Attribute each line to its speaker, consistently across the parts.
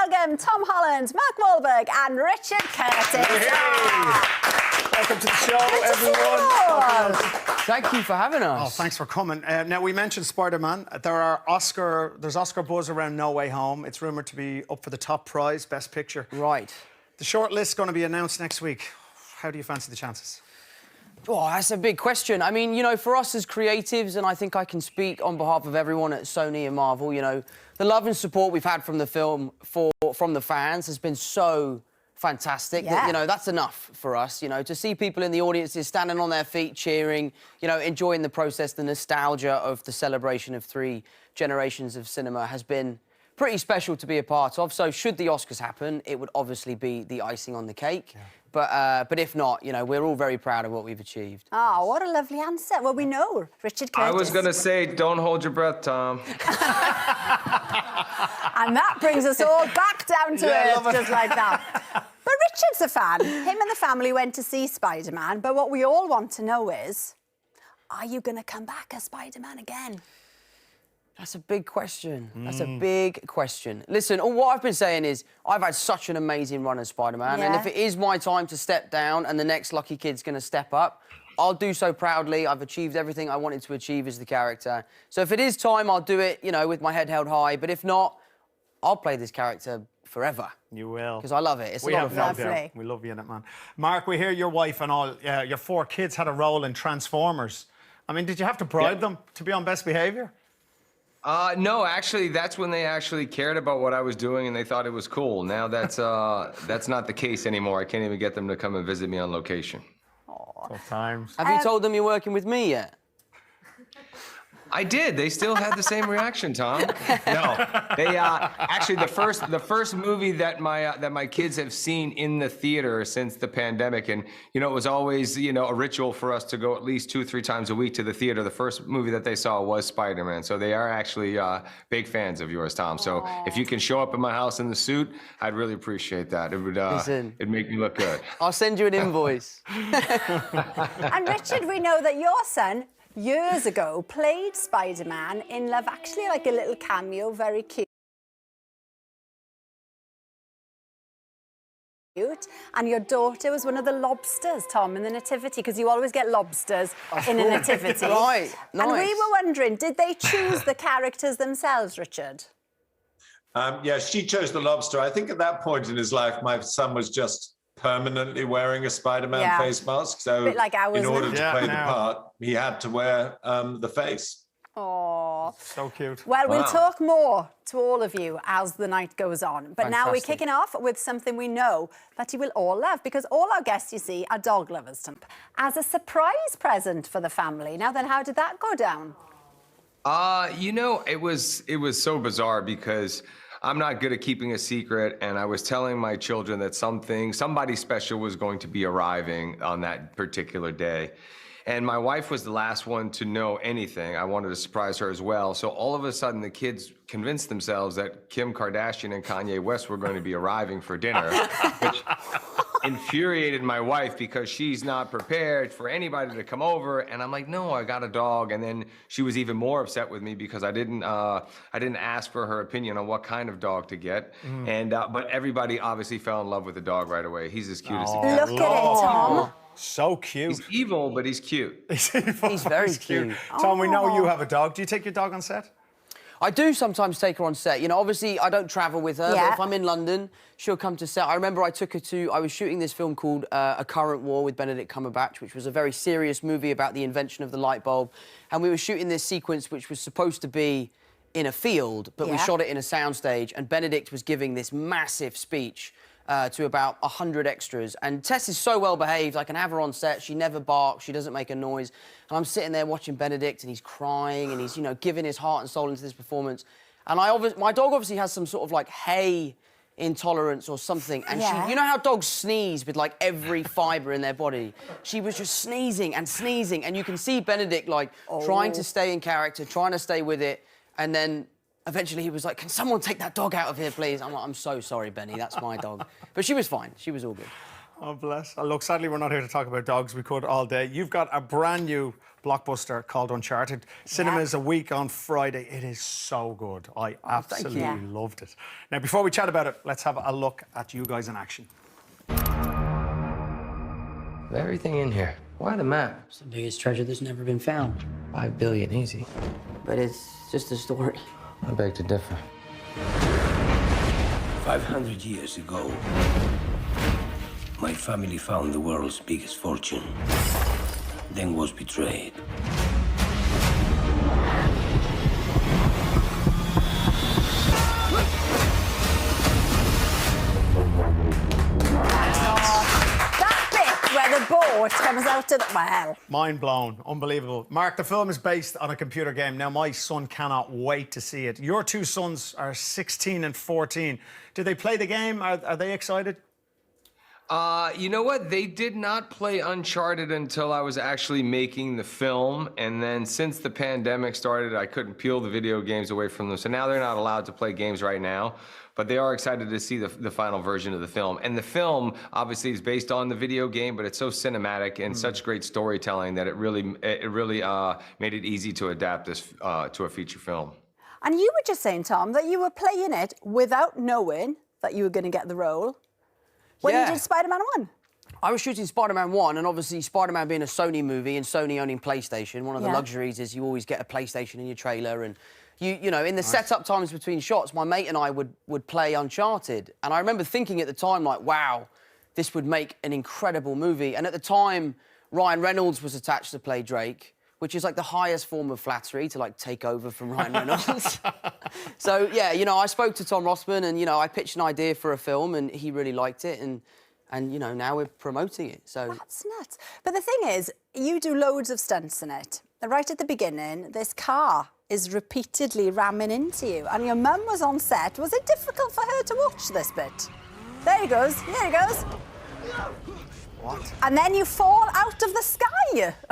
Speaker 1: welcome Tom Holland, Mark Wahlberg and Richard Curtis.
Speaker 2: Welcome to the show, everyone.
Speaker 3: Thank you for having us.
Speaker 2: Oh, thanks for coming. Now, we mentioned Spider-Man. There's Oscar buzz around No Way Home. It's rumoured to be up for the top prize, Best Picture.
Speaker 3: Right.
Speaker 2: The short list's going to be announced next week. How do you fancy the chances?
Speaker 3: Oh, that's a big question. I mean, you know, for us as creatives, and I think I can speak on behalf of everyone at Sony and Marvel, you know, the love and support we've had from the film, from the fans, has been so fantastic.
Speaker 1: Yeah.
Speaker 3: That, you know, that's enough for us, you know, to see people in the audiences standing on their feet, cheering, you know, enjoying the process, the nostalgia of the celebration of 3 generations of cinema has been pretty special to be a part of. So should the Oscars happen, it would obviously be the icing on the cake. Yeah. But if not, you know, we're all very proud of what we've achieved.
Speaker 1: Oh, what a lovely answer. Well, we know, Richard Curtis.
Speaker 4: I was going to say, don't hold your breath, Tom.
Speaker 1: And that brings us all back down to earth, just like that. But Richard's a fan. Him and the family went to see Spider-Man, but what we all want to know is, are you going to come back as Spider-Man again?
Speaker 3: That's a big question. That's a big question. Listen, all what I've been saying is I've had such an amazing run as Spider-Man, and if it is my time to step down and the next lucky kid's going to step up, I'll do so proudly. I've achieved everything I wanted to achieve as the character. So if it is time, I'll do it, you know, with my head held high. But if not, I'll play this character forever.
Speaker 2: You will.
Speaker 3: Because I love it. It's a lot of fun.
Speaker 1: Lovely.
Speaker 2: We love you in it, man. Mark, we hear your wife and all, your 4 kids had a role in Transformers. I mean, did you have to bribe them to be on best behaviour?
Speaker 4: No, actually, that's when they actually cared about what I was doing and they thought it was cool. Now that's not the case anymore. I can't even get them to come and visit me on location.
Speaker 2: Tough times.
Speaker 3: Have you told them you're working with me yet?
Speaker 4: I did. They still had the same reaction, Tom. No, they actually the first movie that my kids have seen in the theater since the pandemic, and you know it was always a ritual for us to go at least 2-3 times a week to the theater. The first movie that they saw was Spider-Man, so they are actually big fans of yours, Tom. So if you can show up at my house in the suit, I'd really appreciate that. It would it'd make me look good.
Speaker 3: I'll send you an invoice.
Speaker 1: And Richard, we know that your son, years ago, played Spider-Man in Love Actually, like a little cameo, very cute. And your daughter was one of the lobsters, Tom, in the Nativity, because you always get lobsters in a Nativity.
Speaker 3: Right, nice.
Speaker 1: And we were wondering, did they choose the characters themselves, Richard?
Speaker 5: Yeah, she chose the lobster. I think at that point in his life, my son was just permanently wearing a Spider-Man face mask. So
Speaker 1: bit like ours,
Speaker 5: in order
Speaker 1: isn't
Speaker 5: to play the part, he had to wear the face.
Speaker 1: Oh,
Speaker 2: so cute.
Speaker 1: Well, we'll talk more to all of you as the night goes on. But now we're kicking off with something we know that you will all love, because all our guests, you see, are dog lovers. As a surprise present for the family. Now then, how did that go down?
Speaker 4: You know, it was so bizarre because I'm not good at keeping a secret, and I was telling my children that somebody special was going to be arriving on that particular day. And my wife was the last one to know anything. I wanted to surprise her as well. So all of a sudden, the kids convinced themselves that Kim Kardashian and Kanye West were going to be arriving for dinner, which infuriated my wife because she's not prepared for anybody to come over. And I'm like, no, I got a dog. And then she was even more upset with me because I didn't ask for her opinion on what kind of dog to get. And but everybody obviously fell in love with the dog right away. He's as cute as he can.
Speaker 1: Look at it, Tom.
Speaker 2: So cute.
Speaker 4: He's evil, but he's cute.
Speaker 2: He's evil.
Speaker 3: He's very cute.
Speaker 2: Tom, we know you have a dog. Do you take your dog on set?
Speaker 3: I do sometimes take her on set. You know, obviously, I don't travel with her, but if I'm in London, she'll come to set. I remember I took her to... I was shooting this film called A Current War with Benedict Cumberbatch, which was a very serious movie about the invention of the light bulb. And we were shooting this sequence which was supposed to be in a field, but we shot it in a soundstage, and Benedict was giving this massive speech to about 100 extras. And Tess is so well behaved. I can have her on set. She never barks. She doesn't make a noise. And I'm sitting there watching Benedict, and he's crying, and he's, you know, giving his heart and soul into this performance. And my dog obviously has some sort of like hay intolerance or something. And she, you know how dogs sneeze with like every fibre in their body? She was just sneezing and sneezing. And you can see Benedict like trying to stay in character, trying to stay with it. And then eventually he was like, can someone take that dog out of here, please? I'm like, I'm so sorry, Benny, that's my dog. But she was fine. She was all good.
Speaker 2: Oh, bless. Look, sadly, we're not here to talk about dogs. We could all day. You've got a brand new blockbuster called Uncharted. Cinemas a week on Friday. It is so good. I absolutely loved it. Now, before we chat about it, let's have a look at you guys in action.
Speaker 6: Everything in here. Why the map?
Speaker 7: It's the biggest treasure that's never been found.
Speaker 6: 5 billion, easy.
Speaker 7: But it's just a story.
Speaker 6: I beg to differ.
Speaker 8: 500 years ago, my family found the world's biggest fortune, then was betrayed.
Speaker 1: Where the boat comes out of the well.
Speaker 2: Mind blown. Unbelievable. Mark, the film is based on a computer game. Now, my son cannot wait to see it. Your two sons are 16 and 14. Do they play the game? Are they excited?
Speaker 4: You know what? They did not play Uncharted until I was actually making the film. And then since the pandemic started, I couldn't peel the video games away from them. So now they're not allowed to play games right now. But they are excited to see the final version of the film. And the film, obviously, is based on the video game, but it's so cinematic and such great storytelling that it really made it easy to adapt this to a feature film.
Speaker 1: And you were just saying, Tom, that you were playing it without knowing that you were going to get the role when you did Spider-Man 1.
Speaker 3: I was shooting Spider-Man 1, and obviously Spider-Man being a Sony movie and Sony owning PlayStation, one of the luxuries is you always get a PlayStation in your trailer. And you know, in the setup times between shots, my mate and I would play Uncharted. And I remember thinking at the time, like, wow, this would make an incredible movie. And at the time, Ryan Reynolds was attached to play Drake, which is like the highest form of flattery to like take over from Ryan Reynolds. So, yeah, you know, I spoke to Tom Rossman and, you know, I pitched an idea for a film and he really liked it. And you know, now we're promoting it, so...
Speaker 1: That's nuts. But the thing is, you do loads of stunts in it. Right at the beginning, this car is repeatedly ramming into you. And your mum was on set. Was it difficult for her to watch this bit? There he goes. Here he goes. What? And then you fall out of the sky.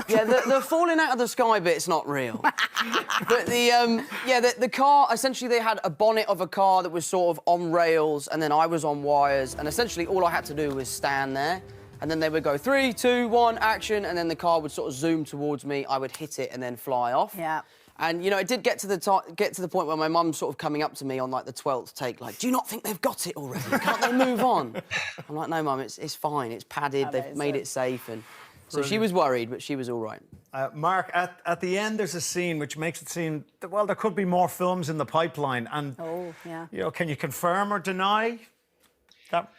Speaker 3: Yeah, the falling out of the sky bit's not real. But the car, essentially they had a bonnet of a car that was sort of on rails, and then I was on wires, and essentially all I had to do was stand there, and then they would go 3, 2, 1, action, and then the car would sort of zoom towards me, I would hit it and then fly off.
Speaker 1: Yeah.
Speaker 3: And, you know, it did get to the point where my mum's sort of coming up to me on, like, the 12th take, like, do you not think they've got it already? Can't they move on? I'm like, no, Mum, it's fine. It's padded. They've made it safe. And so she was worried, but she was all right.
Speaker 2: Mark, at the end, there's a scene which makes it seem that, well, there could be more films in the pipeline. And, you know, can you confirm or deny that?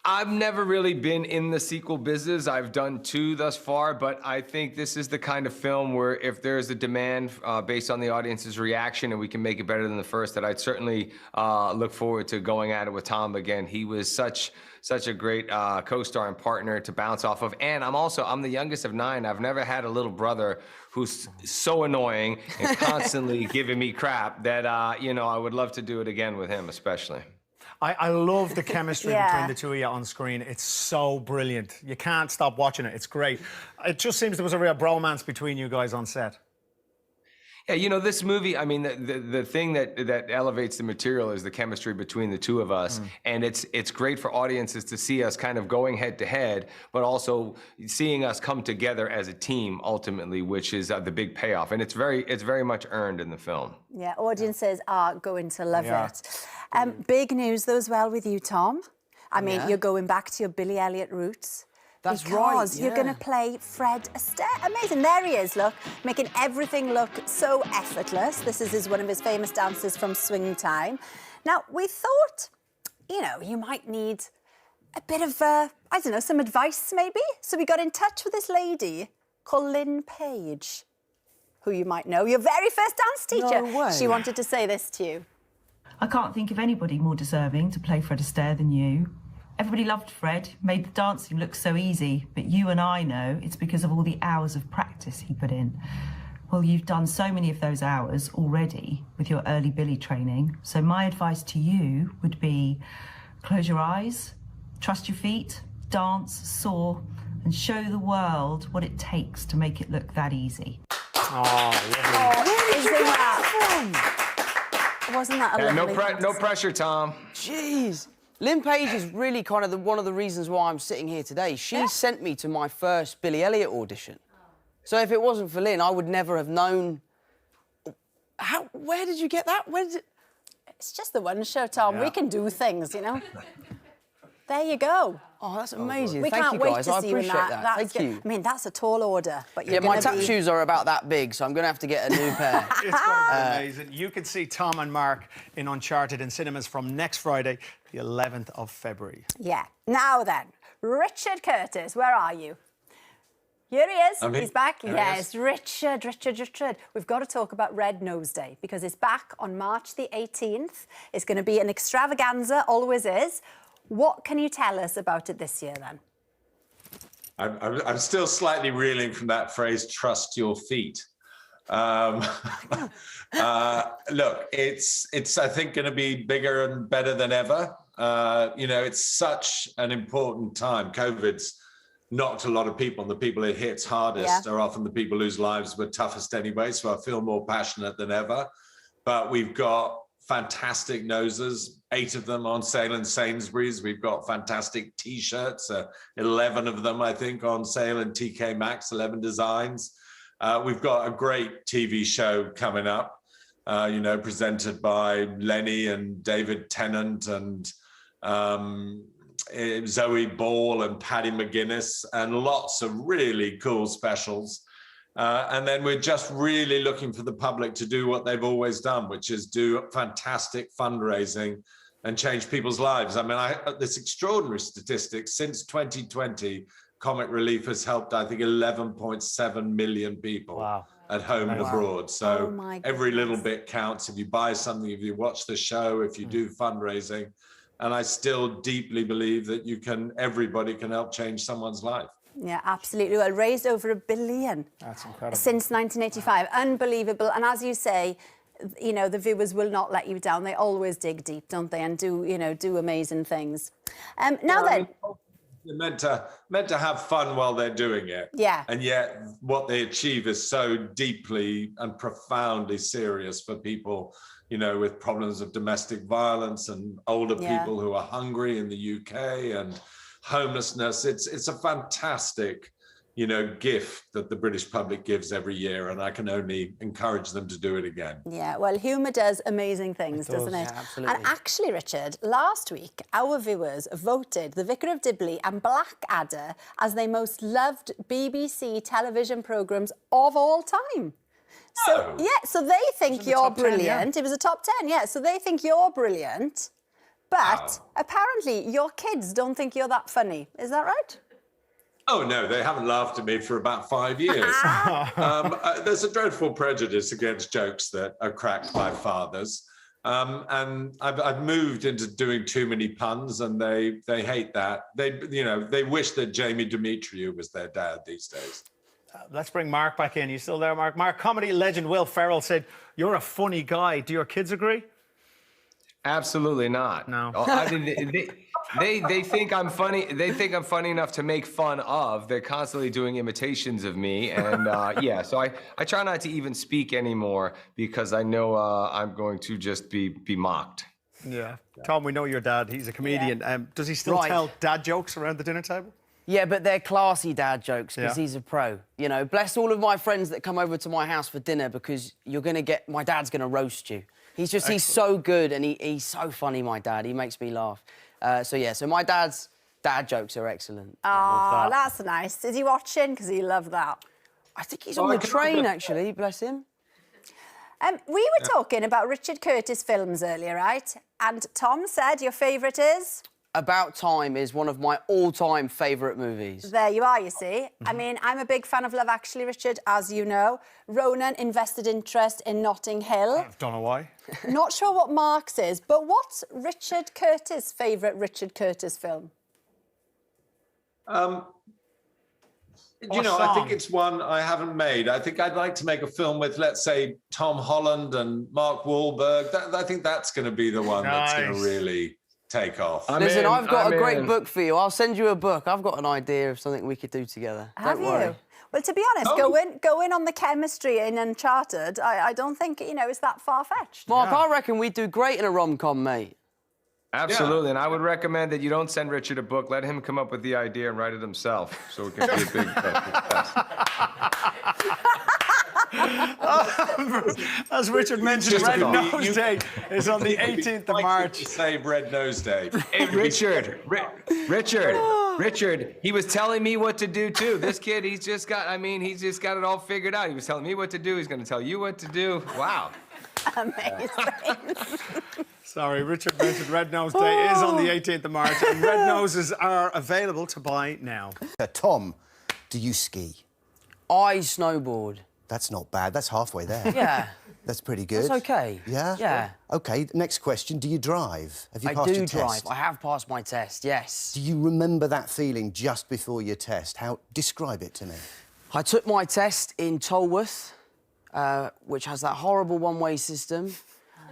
Speaker 4: I've never really been in the sequel business. I've done 2 thus far, but I think this is the kind of film where if there's a demand based on the audience's reaction and we can make it better than the first, that I'd certainly look forward to going at it with Tom again. He was such a great co-star and partner to bounce off of. And I'm the youngest of 9. I've never had a little brother who's so annoying and constantly giving me crap that, you know, I would love to do it again with him, especially.
Speaker 2: I love the chemistry between the two of you on screen. It's so brilliant. You can't stop watching it. It's great. It just seems there was a real bromance between you guys on set.
Speaker 4: Yeah, you know, this movie, I mean, the thing that elevates the material is the chemistry between the two of us. And it's great for audiences to see us kind of going head to head, but also seeing us come together as a team ultimately, which is the big payoff. And it's very much earned in the film.
Speaker 1: Yeah, audiences are going to love it. Big news, though, as well with you, Tom. I mean, you're going back to your Billy Elliot roots.
Speaker 3: That's
Speaker 1: because
Speaker 3: right,
Speaker 1: you're going to play Fred Astaire. Amazing. There he is, look, making everything look so effortless. This is one of his famous dances from Swing Time. Now, we thought, you know, you might need a bit of, I don't know, some advice maybe. So we got in touch with this lady called Lynn Page, who you might know, your very first dance teacher.
Speaker 3: No way.
Speaker 1: She wanted to say this to you.
Speaker 9: I can't think of anybody more deserving to play Fred Astaire than you. Everybody loved Fred, made the dancing look so easy, but you and I know it's because of all the hours of practice he put in. Well, you've done so many of those hours already with your early Billy training, so my advice to you would be close your eyes, trust your feet, dance, soar, and show the world what it takes to make it look that easy.
Speaker 1: Wasn't that a lovely
Speaker 4: no pressure, Tom.
Speaker 3: Jeez. Lynn Page is really kind of one of the reasons why I'm sitting here today. She sent me to my first Billy Elliot audition. So if it wasn't for Lynn, I would never have known... Where did you get that? Where did it...
Speaker 1: It's just the one show, Tom. Yeah. We can do things, you know. There you go.
Speaker 3: Oh, that's amazing.
Speaker 1: We
Speaker 3: Thank
Speaker 1: can't
Speaker 3: you,
Speaker 1: wait
Speaker 3: guys.
Speaker 1: to
Speaker 3: I
Speaker 1: see you in
Speaker 3: appreciate
Speaker 1: that.
Speaker 3: that. Thank you.
Speaker 1: I mean, that's a tall order, but you're
Speaker 3: my tap shoes are about that big, so I'm going to have to get a new pair.
Speaker 2: It's going to be amazing. You can see Tom and Mark in Uncharted in cinemas from next Friday, the 11th of February.
Speaker 1: Yeah. Now then, Richard Curtis, where are you? Here he is. He's back. Yes, Richard. We've got to talk about Red Nose Day because it's back on March the 18th. It's going to be an extravaganza, always is. What can you tell us about it this year, then?
Speaker 5: I'm still slightly reeling from that phrase, trust your feet. Look, it's I think, going to be bigger and better than ever. You know, it's such an important time. COVID's knocked a lot of people, and the people it hits hardest are often the people whose lives were toughest anyway, so I feel more passionate than ever. But we've got fantastic noses, 8 of them on sale in Sainsbury's. We've got fantastic T-shirts, 11 of them, I think, on sale in TK Maxx, 11 designs. We've got a great TV show coming up, you know, presented by Lenny and David Tennant and Zoe Ball and Paddy McGuinness, and lots of really cool specials. And then we're just really looking for the public to do what they've always done, which is do fantastic fundraising and change people's lives. I mean, this extraordinary statistic, since 2020, Comic Relief has helped, I think, 11.7 million people at home and abroad. So every little bit counts. If you buy something, if you watch the show, if you do fundraising. And I still deeply believe that everybody can help change someone's life.
Speaker 1: Yeah, absolutely. Well, raised over $1 billion.
Speaker 2: That's incredible. Since
Speaker 1: 1985. Unbelievable. And as you say, you know, the viewers will not let you down. They always dig deep, don't they? And do amazing things. They're meant
Speaker 5: to have fun while they're doing it.
Speaker 1: Yeah.
Speaker 5: And yet what they achieve is so deeply and profoundly serious for people, you know, with problems of domestic violence and older people who are hungry in the UK and homelessness. It's a fantastic, you know, gift that the British public gives every year, and I can only encourage them to do it again.
Speaker 1: Yeah, well, humour does amazing things, doesn't it?
Speaker 3: Yeah, absolutely.
Speaker 1: And actually, Richard, last week, our viewers voted The Vicar of Dibley and Blackadder as their most loved BBC television programmes of all time. So, so they think you're brilliant. 10, It was a top 10, yeah. So they think you're brilliant, but apparently your kids don't think you're that funny. Is that right?
Speaker 5: Oh, no, they haven't laughed at me for about 5 years. There's a dreadful prejudice against jokes that are cracked by fathers. And I've moved into doing too many puns, and they hate that. They wish that Jamie Demetriou was their dad these days.
Speaker 2: Let's bring Mark back in. You still there, Mark? Mark, comedy legend Will Ferrell said, "You're a funny guy." Do your kids agree?
Speaker 4: Absolutely not.
Speaker 2: No.
Speaker 4: I mean, they think I'm funny. They think I'm funny enough to make fun of. They're constantly doing imitations of me, and so I try not to even speak anymore because I know I'm going to just be mocked.
Speaker 2: Yeah. Tom, we know your dad. He's a comedian. Does he still tell dad jokes around the dinner table?
Speaker 3: Yeah, but they're classy dad jokes because he's a pro. You know, bless all of my friends that come over to my house for dinner because my dad's going to roast you. He's so good and he's so funny, my dad. He makes me laugh. So my dad's dad jokes are excellent.
Speaker 1: Oh, that's nice. Is he watching? Because he loved that.
Speaker 3: I think he's on the train, actually, bless him.
Speaker 1: We were talking about Richard Curtis films earlier, right? And Tom said your favourite is?
Speaker 3: About Time is one of my all-time favourite movies.
Speaker 1: There you are, you see. I mean, I'm a big fan of Love Actually, Richard, as you know. Ronan invested interest in Notting Hill.
Speaker 2: I don't know why.
Speaker 1: Not sure what Mark's is, but what's Richard Curtis' favourite Richard Curtis film?
Speaker 5: I think it's one I haven't made. I think I'd like to make a film with, let's say, Tom Holland and Mark Wahlberg. I think that's going to be the one that's going to really take off.
Speaker 3: Listen, I've got a great book for you. I'll send you a book. I've got an idea of something we could do together.
Speaker 1: Have
Speaker 3: Don't worry.
Speaker 1: you? Well, to be honest, go in on the chemistry in Uncharted. I don't think, it's that far-fetched.
Speaker 3: Mark, I reckon we'd do great in a rom-com, mate.
Speaker 4: Absolutely, and I would recommend that you don't send Richard a book. Let him come up with the idea and write it himself, so it can be a big success.
Speaker 2: As Richard mentioned, Red Nose Day is on the 18th of March.
Speaker 5: Say Red Nose Day.
Speaker 4: Hey, Richard, he was telling me what to do too. This kid, he's just got it all figured out. He was telling me what to do. He's going to tell you what to do. Wow.
Speaker 1: Amazing.
Speaker 2: Sorry, Richard mentioned Red Nose Day is on the 18th of March, and red noses are available to buy now.
Speaker 10: Tom, do you ski?
Speaker 3: I snowboard.
Speaker 10: That's not bad. That's halfway there.
Speaker 3: Yeah.
Speaker 10: That's pretty good.
Speaker 3: That's okay.
Speaker 10: Yeah?
Speaker 3: Yeah.
Speaker 10: OK, next question. Do you drive? Have you passed your test?
Speaker 3: I do drive. I have passed my test, yes.
Speaker 10: Do you remember that feeling just before your test? Describe it to me.
Speaker 3: I took my test in Tolworth, which has that horrible one-way system,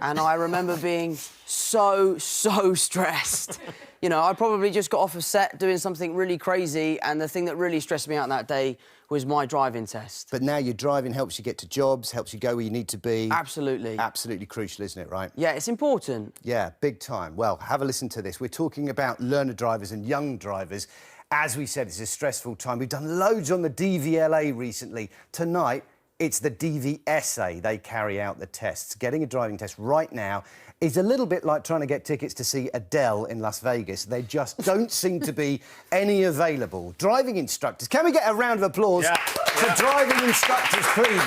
Speaker 3: and I remember being so stressed. You know, I probably just got off a set doing something really crazy, and the thing that really stressed me out that day was my driving test.
Speaker 10: But now your driving helps you get to jobs, helps you go where you need to be.
Speaker 3: Absolutely.
Speaker 10: Absolutely crucial, isn't it, right?
Speaker 3: Yeah, it's important.
Speaker 10: Yeah, big time. Well, have a listen to this. We're talking about learner drivers and young drivers. As we said, it's a stressful time. We've done loads on the DVLA recently. Tonight, it's the DVSA. They carry out the tests. Getting a driving test right now is a little bit like trying to get tickets to see Adele in Las Vegas. They just don't seem to be any available. Driving instructors. Can we get a round of applause for driving instructors, please?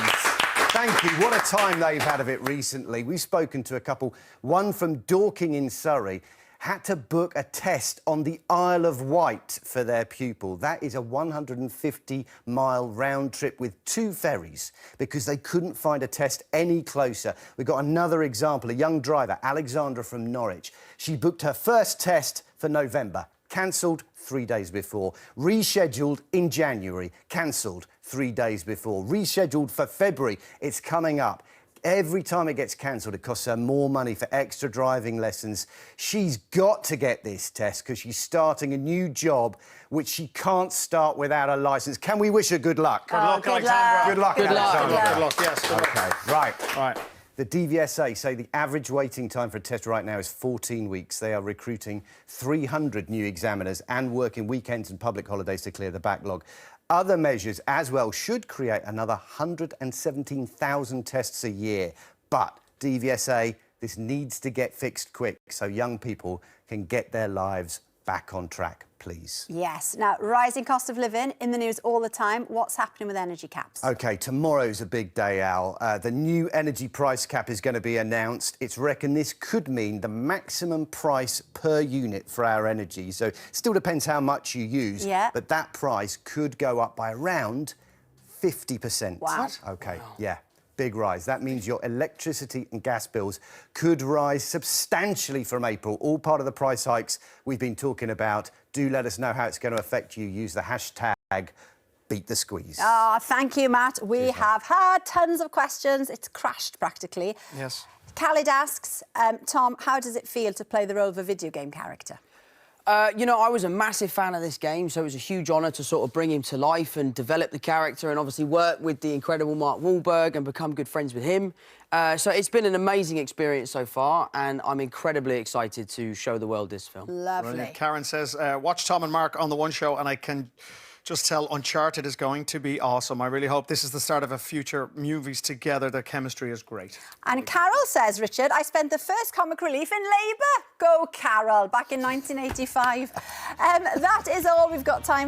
Speaker 10: Thank you. What a time they've had of it recently. We've spoken to a couple, one from Dorking in Surrey, had to book a test on the Isle of Wight for their pupil. That is a 150-mile round trip with 2 ferries because they couldn't find a test any closer. We've got another example, a young driver, Alexandra from Norwich. She booked her first test for November, cancelled 3 days before, rescheduled in January, cancelled 3 days before, rescheduled for February. It's coming up. Every time it gets cancelled, it costs her more money for extra driving lessons. She's got to get this test because she's starting a new job which she can't start without a licence. Can we wish her good luck?
Speaker 2: Good luck, Alexandra.
Speaker 10: Good luck, Alexandra.
Speaker 2: Good luck, yes. Good luck.
Speaker 10: OK, right. The DVSA say the average waiting time for a test right now is 14 weeks. They are recruiting 300 new examiners and working weekends and public holidays to clear the backlog. Other measures as well should create another 117,000 tests a year. But DVSA, this needs to get fixed quick so young people can get their lives back on track, please.
Speaker 1: Yes. Now, rising cost of living in the news all the time. What's happening with energy caps? OK,
Speaker 10: tomorrow's a big day, Al. The new energy price cap is going to be announced. It's reckoned this could mean the maximum price per unit for our energy. So it still depends how much you use.
Speaker 1: Yeah.
Speaker 10: But that price could go up by around 50%.
Speaker 1: Wow.
Speaker 10: What? OK, yeah. Big rise. That means your electricity and gas bills could rise substantially from April. All part of the price hikes we've been talking about. Do let us know how it's going to affect you. Use the hashtag Beat the Squeeze.
Speaker 1: Oh, thank you, Matt. We have had tons of questions. It's crashed practically.
Speaker 2: Yes.
Speaker 1: Khalid asks, Tom, how does it feel to play the role of a video game character?
Speaker 3: You know, I was a massive fan of this game, so it was a huge honour to sort of bring him to life and develop the character and obviously work with the incredible Mark Wahlberg and become good friends with him. So it's been an amazing experience so far, and I'm incredibly excited to show the world this film.
Speaker 1: Lovely.
Speaker 2: Brilliant. Karen says, watch Tom and Mark on the One Show, and I can just tell Unchartəd is going to be awesome. I really hope this is the start of a future movies together. Their chemistry is great.
Speaker 1: And Carol says, Richard, I spent the first comic relief in Labour. Go, Carol, back in 1985. That is all we've got time